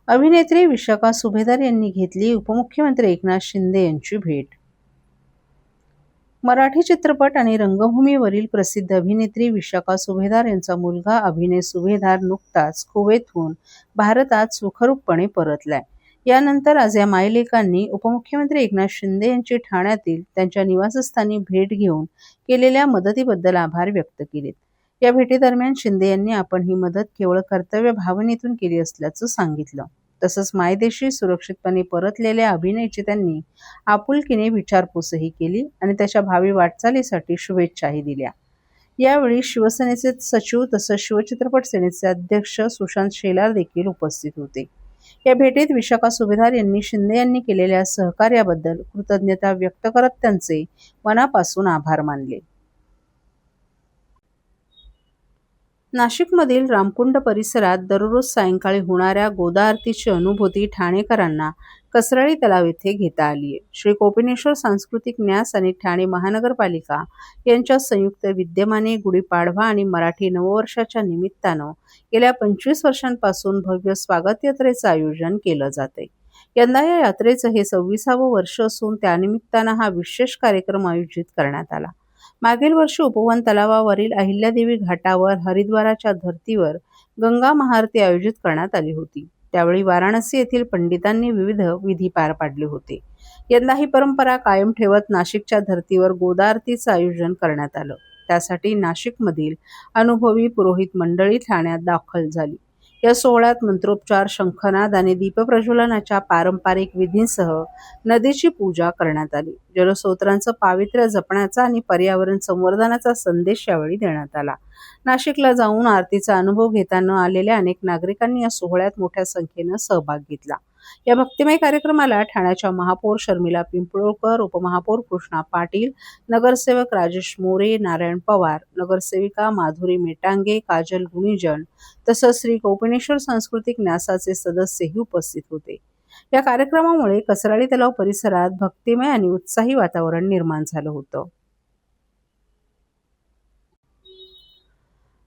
अभिनेत्री विशाखा सुभेदार यांनी घेतली उपमुख्यमंत्री एकनाथ शिंदे यांची भेट. मराठी चित्रपट आणि रंगभूमीवरील प्रसिद्ध अभिनेत्री विशाखा सुभेदार यांचा मुलगा अभिनय सुभेदार नुकताच कुवेतहून भारतात सुखरूपपणे परतलाय. यानंतर आज या मायलेकांनी उपमुख्यमंत्री एकनाथ शिंदे यांची ठाण्यातील त्यांच्या निवासस्थानी भेट घेऊन केलेल्या मदतीबद्दल आभार व्यक्त केलेत. या भेटीदरम्यान शिंदे यांनी आपण ही मदत केवळ कर्तव्य भावनेतून केली असल्याचं सांगितलं. तसंच मायदेशी सुरक्षितपणे परतलेल्या अभिनयची त्यांनी आपुलकीने विचारपूसही केली आणि त्याच्या भावी वाटचालीसाठी शुभेच्छाही दिल्या. यावेळी शिवसेनेचे सचिव तसंच शिवचित्रपट सेनेचे अध्यक्ष सुशांत शेलार देखील उपस्थित होते. या भेटीत विशाखा सुभेदार यांनी शिंदे यांनी केलेल्या सहकार्याबद्दल कृतज्ञता व्यक्त करत त्यांचे मनापासून आभार मानले. नाशिकमधील रामकुंड परिसरात दररोज सायंकाळी होणाऱ्या गोदा आरतीची अनुभूती ठाणेकरांना कसराळी तलाव येथे घेता आली आहे. श्री कोपिनेश्वर सांस्कृतिक न्यास आणि ठाणे महानगरपालिका यांच्या संयुक्त विद्यमाने गुढीपाडवा आणि मराठी नववर्षाच्या निमित्तानं गेल्या 25 वर्षांपासून भव्य स्वागत यात्रेचं आयोजन केलं जाते. यंदा या यात्रेचं हे 26वे वर्ष असून त्यानिमित्तानं हा विशेष कार्यक्रम आयोजित करण्यात आला. मागील वर्षी उपवन तलावावरील अहिल्यादेवी घाटावर हरिद्वाराच्या धर्तीवर गंगा महाआरती आयोजित करण्यात आली होती. त्यावेळी वाराणसी येथील पंडितांनी विविध विधी पार पाडले होते. यंदा ही परंपरा कायम ठेवत नाशिकच्या धर्तीवर गोदा आरतीचं आयोजन करण्यात आलं. त्यासाठी नाशिकमधील अनुभवी पुरोहित मंडळी ठाण्यात दाखल झाली. या सोहळ्यात मंत्रोपचार, शंखनाद आणि दीपप्रज्वलनाच्या पारंपरिक विधींसह नदीची पूजा करण्यात आली. जलस्रोतांचं पावित्र्य जपण्याचा आणि पर्यावरण संवर्धनाचा संदेश यावेळी देण्यात आला. नाशिकला जाऊन आरतीचा अनुभव घेता न आलेल्या अनेक नागरिकांनी या सोहळ्यात मोठ्या संख्येनं सहभाग घेतला. या भक्तिमय कार्यक्रमाला ठाण्याच्या महापौर शर्मिला पिंपळकर, उपमहापौर कृष्णा पाटील, नगरसेवक राजेश मोरे, नारायण पवार, नगरसेविका माधुरी मेटांगे, काजल गुणीजन तसंच श्री कोपिनेश्वर सांस्कृतिक न्यासाचे सदस्यही उपस्थित होते. या कार्यक्रमामुळे कसराळी तलाव परिसरात भक्तिमय आणि उत्साही वातावरण निर्माण झालं होतं.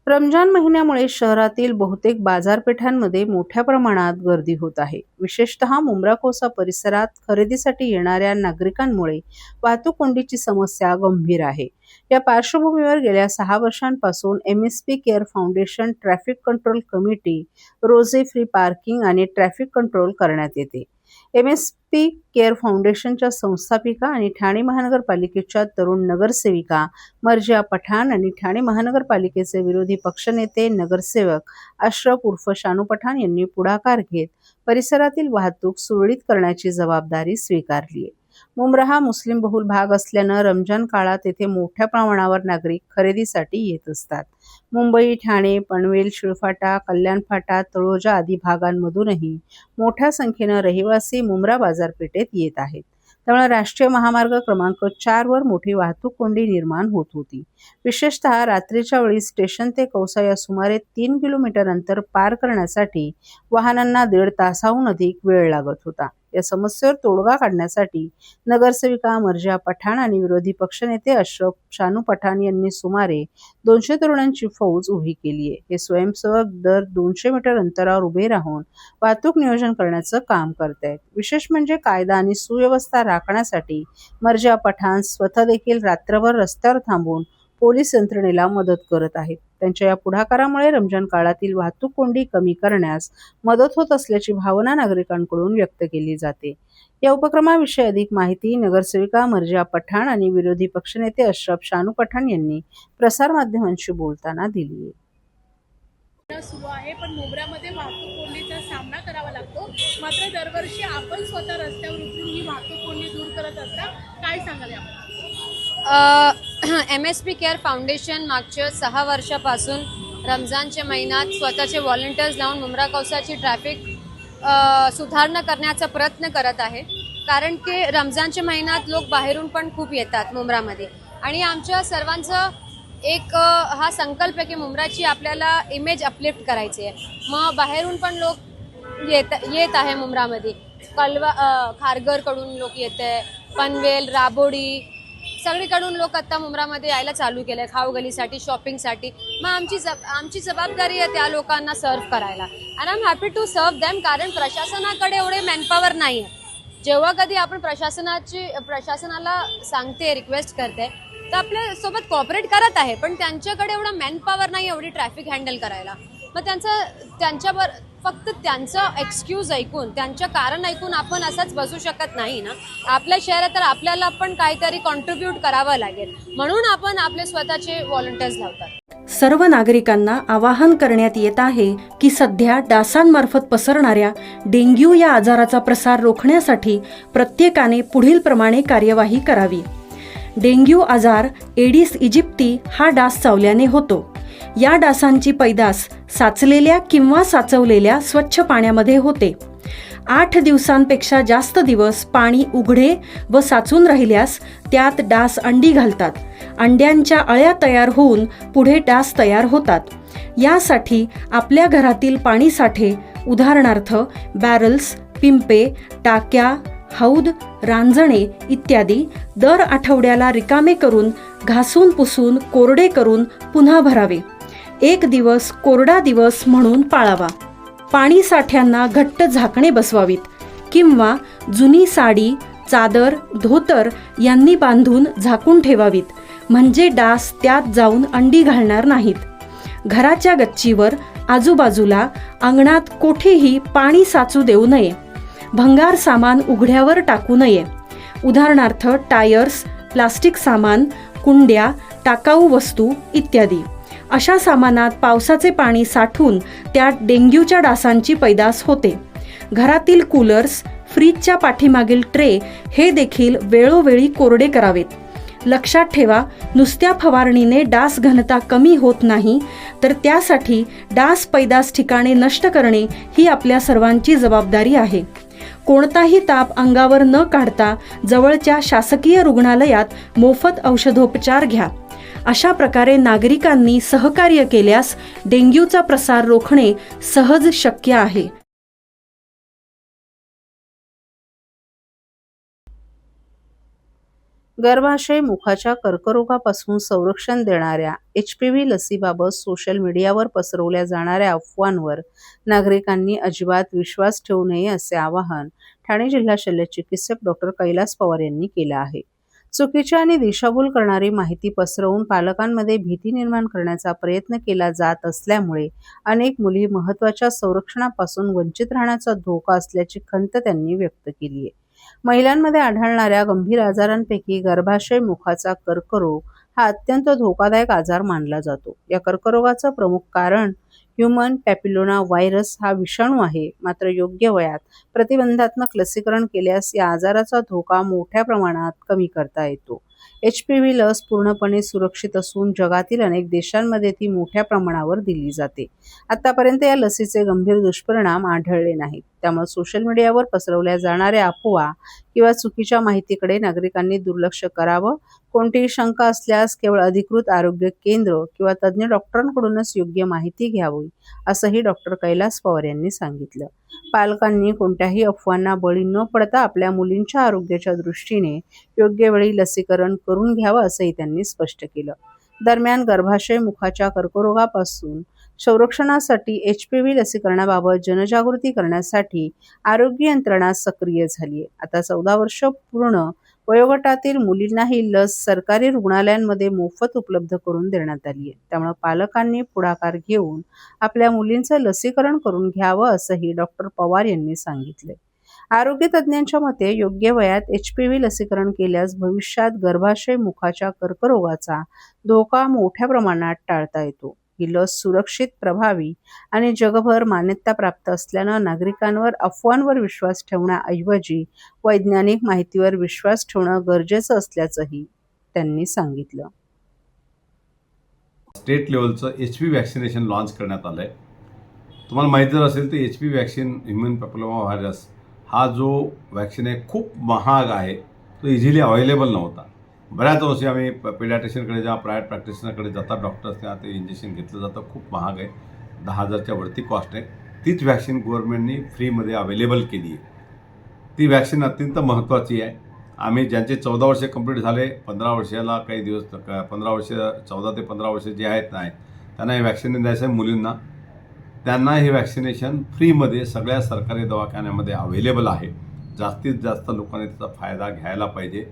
रमजान महिन्यामुळे शहरातील बहुतेक बाजारपेठांमध्ये मोठ्या प्रमाणात गर्दी होत आहे. विशेषतः मुंब्रा-कोसा परिसरात खरेदीसाठी येणाऱ्या नागरिकांमुळे वाहतूक कोंडीची समस्या गंभीर आहे. या पार्श्वभूमीवर गेल्या 6 वर्षांपासून MSP care foundation, traffic control committee, रोजे फ्री पार्किंग आणि ट्रॅफिक कंट्रोल करण्यात येते. MSP केअर फाउंडेशनच्या संस्थापिका आणि ठाणे महानगरपालिकेच्या तरुण नगरसेविका मर्जिया पठाण आणि ठाणे महानगरपालिकेचे विरोधी पक्षनेते नगरसेवक अशरफ उर्फ शानू पठाण यांनी पुढाकार घेत परिसरातील वाहतूक सुरळीत करण्याची जबाबदारी स्वीकारली आहे. मुंब्रा हा मुस्लिम बहुल भाग असल्यानं रमजान काळात येथे मोठ्या प्रमाणावर नागरिक खरेदीसाठी येत असतात. मुंबई, ठाणे, पनवेल, शिळफाटा, कल्याणफाटा, तळोजा आदी भागांमधूनही मोठ्या संख्येनं रहिवासी मुंब्रा बाजारपेठेत येत आहेत. त्यामुळे राष्ट्रीय महामार्ग क्रमांक 4 वर मोठी वाहतूक कोंडी निर्माण होत होती. विशेषतः रात्रीच्या वेळी स्टेशन ते कौसा या सुमारे 3 किलोमीटर अंतर पार करण्यासाठी वाहनांना 1.5 तासाहून अधिक वेळ लागत होता. या समस्येवर तोडगा काढण्यासाठी नगरसेविका मर्जिया पठाण आणि विरोधी पक्षनेते अशरफ शानू पठाण यांनी सुमारे 200 तरुणांची फौज उभी केली आहे. हे स्वयंसेवक दर 200 मीटर अंतरावर उभे राहून वाहतूक नियोजन करण्याचं काम करत आहेत. विशेष म्हणजे कायदा आणि सुव्यवस्था राखण्यासाठी मर्जिया पठाण स्वतः देखील रात्रभर रस्त्यावर थांबून पोलीस यंत्रणेला मदत करत आहेत. त्यांच्या या पुढाकारामुळे रमजान काळातील वाहतूक कोंडी कमी करण्यास मदत होत असल्याची भावना नागरिकांकडून व्यक्त केली जाते. या उपक्रमाविषयी अधिक माहिती नगरसेविका मर्जिया पठाण आणि विरोधी पक्षनेते अशरफ शानू पठाण यांनी प्रसारमाध्यमांशी बोलताना दिली. सुरू आहे, पण मुंब्र्यामध्ये वाहतूक कोंडीचा सामना करावा लागतो. मात्र दरवर्षी आपण स्वतः रस्त्यावर उतरून ही वाहतूक कोंडी दूर करत असता. काय सांगाल याबद्दल? MSP केअर फाउंडेशन मागच्या 6 वर्षापासून रमजानच्या महिन्यात स्वतःचे व्हॉलंटियर्स लावून मुंब्रा कौसाची ट्रॅफिक सुधारणा करण्याचा प्रयत्न करत आहे. कारण की रमजानच्या महिन्यात लोक बाहेरून पण खूप येतात मुंब्रामध्ये आणि आमच्या सर्वांचं एक हा संकल्प आहे की मुंब्राची आपल्याला इमेज अपलिफ्ट करायची आहे. मग बाहेरून पण लोक येत आहे मुंब्रामध्ये. खारघरकडून लोक येत आहे, पनवेल, राबोडी, सगळीकडून लोक आता मुंब्रामध्ये यायला चालू केले खाऊगलीसाठी, शॉपिंगसाठी. मग आमची जबाबदारी आहे त्या लोकांना सर्व करायला. And I am happy to serve them, कारण प्रशासनाकडे एवढे मॅनपॉवर नाही आहे. जेव्हा कधी आपण प्रशासनाला सांगते, रिक्वेस्ट करते, तर आपल्या सोबत कॉपरेट करत आहे, पण त्यांच्याकडे एवढा मॅनपॉवर नाही एवढी ट्रॅफिक हँडल करायला. मग त्यांच्यावर फक्त त्यांचं एक्सक्यूज ऐकून, त्यांचं कारण ऐकून आपण असंच बसू शकत नाही ना. आपल्या शहरात तर आपल्याला पण काहीतरी कॉन्ट्रीब्यूट करावं लागेल, म्हणून आपण आपले स्वतःचे व्हॉलंटियर्स लावतात. सर्व नागरिकांना आवाहन करण्यात येत आहे की सध्या डासांमार्फत पसरणाऱ्या डेंग्यू या आजाराचा प्रसार रोखण्यासाठी प्रत्येकाने पुढील प्रमाणे कार्यवाही करावी. डेंग्यू आजार एडिस इजिप्ती हा डास चावल्याने होतो. या डासांची पैदास साचलेल्या किंवा साचवलेल्या स्वच्छ पाण्यामध्ये होते. 8 दिवसांपेक्षा जास्त दिवस पाणी उघडे व साचून राहिल्यास त्यात डास अंडी घालतात. अंड्यांच्या अळ्या तयार होऊन पुढे डास तयार होतात. यासाठी आपल्या घरातील पाणी साठे, उदाहरणार्थ बॅरल्स, पिंपे, टाक्या, हौद, रांजणे इत्यादी दर आठवड्याला रिकामे करून घासून पुसून कोरडे करून पुन्हा भरावे. 1 दिवस कोरडा दिवस म्हणून पाळावा. पाणी साठ्यांना घट्ट झाकणे बसवावीत किंवा जुनी साडी, चादर, धोतर यांनी बांधून झाकून ठेवावीत, म्हणजे डास त्यात जाऊन अंडी घालणार नाहीत. घराच्या गच्चीवर, आजूबाजूला, अंगणात कोठेही पाणी साचू देऊ नये. भंगार सामान उघड्यावर टाकू नये. उदाहरणार्थ टायर्स, प्लास्टिक सामान, कुंड्या, टाकाऊ वस्तू इत्यादी. अशा सामानात पावसाचे पाणी साठून त्यात डेंग्यूच्या डासांची पैदास होते. घरातील कूलर्स, फ्रीजच्या पाठीमागील ट्रे हे देखील वेळोवेळी कोरडे करावेत. लक्षात ठेवा, नुसत्या फवारणीने डास घनता कमी होत नाही, तर त्यासाठी डास पैदास ठिकाणे नष्ट करणे ही आपल्या सर्वांची जबाबदारी आहे. कोणताही ताप अंगावर न काढता जवळच्या शासकीय रुग्णालयात मोफत औषधोपचार घ्या. अशा प्रकारे नागरिकांनी सहकार्य केल्यास डेंग्यूचा प्रसार रोखणे सहज शक्य आहे. गर्भाशय मुखाच्या कर्करोगापासून संरक्षण देणाऱ्या HPV लसीबाबत सोशल मीडियावर पसरवल्या जाणाऱ्या अफवांवर नागरिकांनी अजिबात विश्वास ठेवू नये, असे आवाहन ठाणे जिल्हा शल्यचिकित्सक डॉक्टर कैलास पवार यांनी केलं आहे. चुकीची आणि दिशाभूल करणारी माहिती पसरवून पालकांमध्ये भीती निर्माण करण्याचा प्रयत्न केला जात असल्यामुळे अनेक मुली महत्त्वाच्या संरक्षणापासून वंचित राहण्याचा धोका असल्याची खंत त्यांनी व्यक्त केली आहे. महिलांमध्ये आढळणाऱ्या गंभीर आजारांपैकी गर्भाशय मुखाचा कर्करोग हा अत्यंत धोकादायक आजार मानला जातो. या कर्करोगाचं प्रमुख कारण ह्यूमन पॅपिलोमा व्हायरस हा विषाणू आहे. मात्र योग्य वयात प्रतिबंधात्मक लसीकरण केल्यास या आजाराचा धोका मोठ्या प्रमाणात कमी करता येतो. HPV लस पूर्णपणे सुरक्षित असून जगातील अनेक देशांमध्ये ती मोठ्या प्रमाणावर दिली जाते. आतापर्यंत या लसीचे गंभीर दुष्परिणाम आढळले नाहीत. त्यामुळे सोशल मीडियावर पसरवल्या जाणाऱ्या अफवा किंवा चुकीच्या माहितीकडे नागरिकांनी दुर्लक्ष करावं. कोणतीही शंका असल्यास केवळ अधिकृत आरोग्य केंद्र किंवा तज्ज्ञ डॉक्टरांकडूनच योग्य माहिती घ्यावी, असंही डॉक्टर कैलास पवार यांनी सांगितलं. पालकांनी कोणत्याही अफवांना बळी न पडता आपल्या मुलींच्या आरोग्याच्या दृष्टीने योग्य वेळी लसीकरण करून घ्यावं, असंही त्यांनी स्पष्ट केलं. दरम्यान गर्भाशय मुखाच्या कर्करोगापासून संरक्षणासाठी HPV लसीकरणाबाबत जनजागृती करण्यासाठी आरोग्य यंत्रणा सक्रिय झाली आहे. आता 14 वर्ष पूर्ण वयोगटातील मुलींना ही लस सरकारी रुग्णालयांमध्ये मोफत उपलब्ध करून देण्यात आली आहे. त्यामुळे पालकांनी पुढाकार घेऊन आपल्या मुलींचं लसीकरण करून घ्यावं, असंही डॉक्टर पवार यांनी सांगितले. आरोग्य तज्ज्ञांच्या मते योग्य वयात HPV लसीकरण केल्यास भविष्यात गर्भाशय मुखाच्या कर्करोगाचा धोका मोठ्या प्रमाणात टाळता येतो. ही लस सुरक्षित, प्रभावी आणि जगभर मान्यताप्राप्त असल्यानं नागरिकांवर अफवांवर विश्वास ठेवण्याऐवजी वैज्ञानिक माहितीवर विश्वास ठेवणं गरजेचं असल्याचंही त्यांनी सांगितलं. स्टेट लेवलचं HPV वॅक्सिनेशन लॉन्च करण्यात आलं आहे. तुम्हाला माहिती जर असेल तर HPV vaccine, human papilloma virus हा जो वॅक्सिन आहे खूप महाग आहे. तो इझिली अवेलेबल नव्हता. बऱ्याच वर्षी आम्ही पेडियाट्रिशियनकडे जेव्हा प्रायव्हेट प्रॅक्टिशनरकडे जातात डॉक्टर्स, तेव्हा ते इंजेक्शन घेतलं जातं. खूप महाग आहे, 10,000च्या वरती कॉस्ट आहे. तीच वॅक्सिन गव्हर्नमेंटनी फ्रीमध्ये अवेलेबल केली आहे. ती वॅक्सिन अत्यंत महत्त्वाची आहे आम्ही ज्यांचे 14 वर्षे कंप्लीट झाले, 15 वर्षाला काही दिवस 15 वर्ष 14 ते 15 वर्ष जे आहेत नाही त्यांना हे वॅक्सिन द्यायचं आहे मुलींना. त्यांना हे वॅक्सिनेशन फ्रीमध्ये सगळ्या सरकारी दवाखान्यामध्ये अवेलेबल आहे. जास्तीत जास्त लोकांनी त्याचा फायदा घ्यायला पाहिजे.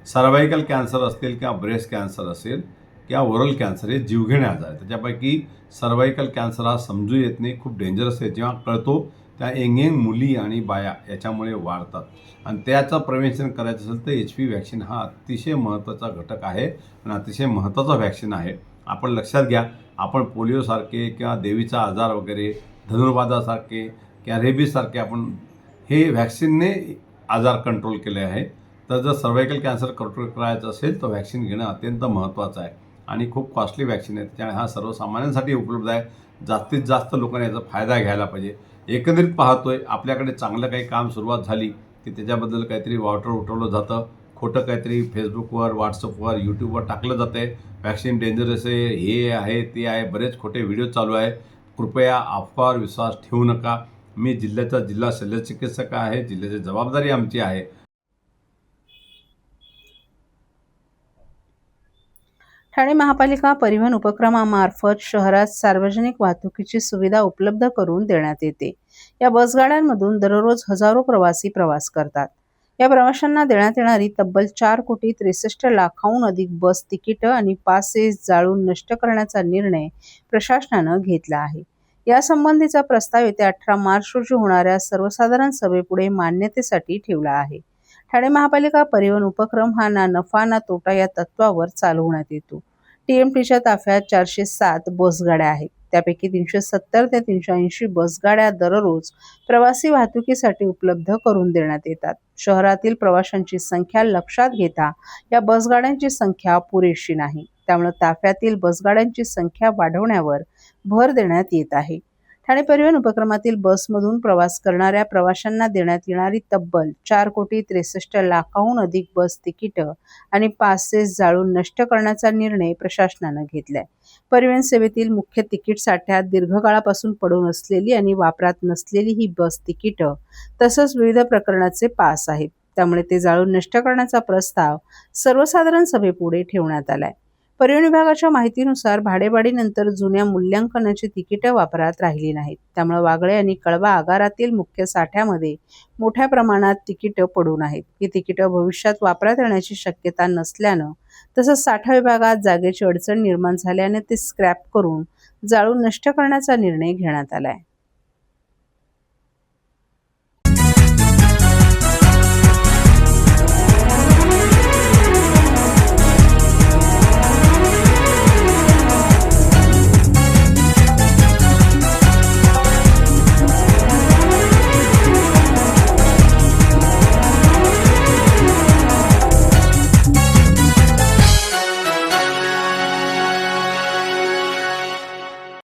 सर्वायकल कॅन्सर असतील किंवा ब्रेस्ट कॅन्सर असेल किंवा ओरल कॅन्सर हे जीवघेणे आजार आहे. त्याच्यापैकी सर्वायकल कॅन्सर हा समजू येत नाही, खूप डेंजरस आहे. जेव्हा कळतो त्या यंग मुली आणि बाया याच्यामुळे वाढतात आणि त्याचं प्रिव्हेन्शन करायचं असेल तर HP वॅक्सिन हा अतिशय महत्त्वाचा घटक आहे आणि अतिशय महत्त्वाचा वॅक्सिन आहे. आपण लक्षात घ्या, आपण पोलिओसारखे किंवा देवीचा आजार वगैरे, धनुर्वादासारखे किंवा रेबीजसारखे आपण हे वॅक्सिनने आजार कंट्रोल केले आहे. तर जर सर्वायकल कॅन्सर कंट्रोल करायचं असेल तर वॅक्सिन घेणं अत्यंत महत्त्वाचं आहे आणि खूप कॉस्टली वॅक्सिन आहे. त्यामुळे हा सर्वसामान्यांसाठी उपलब्ध आहे. जास्तीत जास्त लोकांनी याचा फायदा घ्यायला पाहिजे. एकंदरीत पाहतोय आपल्याकडे चांगलं काही काम सुरुवात झाली की त्याच्याबद्दल काहीतरी वाटर उठवलं जातं, खोटं काहीतरी फेसबुकवर, व्हॉट्सअपवर, यूट्यूबवर टाकलं जातं आहे. वॅक्सिन डेंजरस आहे, हे आहे, ते आहे, बरेच खोटे व्हिडिओ चालू आहे. कृपया अफवावर विश्वास ठेवू नका. मी जिल्ह्याचा जिल्हा शल्यचिकित्सक आहे. जिल्ह्याची जबाबदारी आमची आहे. ठाणे महापालिका परिवहन उपक्रमामार्फत शहरात सार्वजनिक वाहतुकीची सुविधा उपलब्ध करून देण्यात येते. या बसगाड्यांमधून दररोज हजारो प्रवासी प्रवास करतात. या प्रवाशांना देण्यात येणारी तब्बल 4,63 लाखाहून अधिक बस तिकीटं आणि पासेस जाळून नष्ट करण्याचा निर्णय प्रशासनानं घेतला आहे. यासंबंधीचा प्रस्ताव येत्या 18 मार्च रोजी होणाऱ्या सर्वसाधारण सभेपुढे मान्यतेसाठी ठेवला आहे. ठाणे महापालिका परिवहन उपक्रम हा ना नफा ना तोटा या तत्वावर चालवण्यात येतो. TMTच्या ताफ्यात 407 बसगाड्या आहेत. त्यापैकी 370 ते 380 बसगाड्या दररोज प्रवासी वाहतुकीसाठी उपलब्ध करून देण्यात येतात. शहरातील प्रवाशांची संख्या लक्षात घेता या बसगाड्यांची संख्या पुरेशी नाही. त्यामुळे ताफ्यातील बसगाड्यांची संख्या वाढवण्यावर भर देण्यात येत आहे. ठाणे परिवहन उपक्रमातील बसमधून प्रवास करणाऱ्या प्रवाशांना देण्यात येणारी तब्बल 4,63 लाखाहून अधिक बस तिकीटं आणि पासेस जाळून नष्ट करण्याचा निर्णय प्रशासनानं घेतलाय. परिवहन सेवेतील मुख्य तिकीट साठ्यात दीर्घकाळापासून पडून असलेली आणि वापरात नसलेली ही बस तिकीटं तसंच विविध प्रकारचे पास आहेत. त्यामुळे ते जाळून नष्ट करण्याचा प्रस्ताव सर्वसाधारण सभेपुढे ठेवण्यात आलाय. परिवहन विभागाच्या माहितीनुसार भाडेवाढीनंतर जुन्या मूल्यांकनाची तिकीटं वापरात राहिली नाहीत. त्यामुळे वागळे आणि कळवा आगारातील मुख्य साठ्यामध्ये मोठ्या प्रमाणात तिकीटं पडून आहेत. ही तिकीटं भविष्यात वापरात येण्याची शक्यता नसल्यानं तसंच साठा विभागात जागेची अडचण निर्माण झाल्याने ते स्क्रॅप करून जाळून नष्ट करण्याचा निर्णय घेण्यात आलाय.